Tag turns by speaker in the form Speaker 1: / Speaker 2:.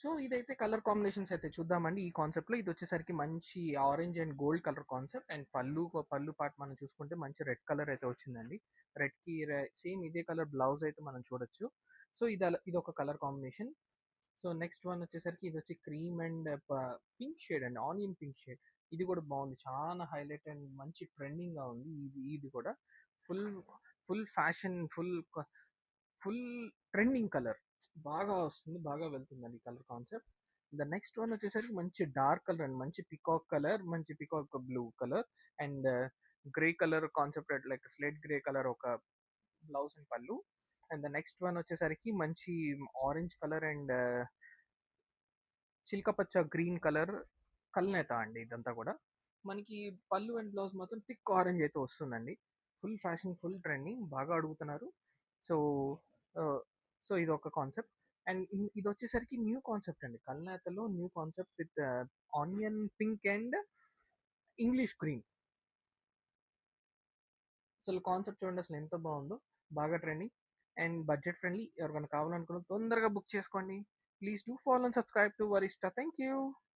Speaker 1: So ఇదైతే colour combinations అయితే చూద్దామండి ఈ కాన్సెప్ట్లో. ఇది వచ్చేసరికి మంచి orange and gold colour concept. And పళ్ళు పార్ట్ మనం చూసుకుంటే మంచి రెడ్ కలర్ అయితే వచ్చిందండి. రెడ్కి సేమ్ ఇదే కలర్ బ్లౌజ్ అయితే మనం చూడొచ్చు. సో ఇది ఒక colour combination. So next one వచ్చేసరికి ఇది వచ్చి క్రీమ్ అండ్ పింక్ షేడ్ అండి, ఆనియన్ పింక్ షేడ్. ఇది కూడా బాగుంది, చాలా హైలైట్ అండ్ మంచి ట్రెండింగ్గా ఉంది. ఇది కూడా full full fashion, full trending colour. బాగా వస్తుంది, బాగా వెళ్తుందండి ఈ colour concept. The next one వచ్చేసరికి మంచి డార్క్ కలర్ అండ్ మంచి పికాక్ కలర్, మంచి peacock blue colour and grey colour concept, like slate grey colour ఒక బ్లౌజ్ అండ్ పళ్ళు. అండ్ ద నెక్స్ట్ వన్ వచ్చేసరికి మంచి ఆరెంజ్ కలర్ అండ్ చిలకపచ్చ గ్రీన్ కలర్ కల్నేత అండి. ఇదంతా కూడా మనకి పళ్ళు అండ్ బ్లౌజ్ మాత్రం థిక్ ఆరెంజ్ అయితే వస్తుందండి. ఫుల్ ఫ్యాషన్, ఫుల్ ట్రెండింగ్, బాగా అడుగుతున్నారు. సో సో ఇది ఒక కాన్సెప్ట్. అండ్ ఇది వచ్చేసరికి న్యూ కాన్సెప్ట్ అండి, కల్నేతలో new concept with onion pink and English green. అసలు కాన్సెప్ట్ చూడండి, అసలు ఎంత బాగుందో, బాగా ట్రెండింగ్ అండ్ బడ్జెట్ ఫ్రెండ్లీ. ఎవరికైనా కావాలనుకున్న తొందరగా బుక్ చేసుకోండి. Please do follow and subscribe to వరిస్టా. Thank you.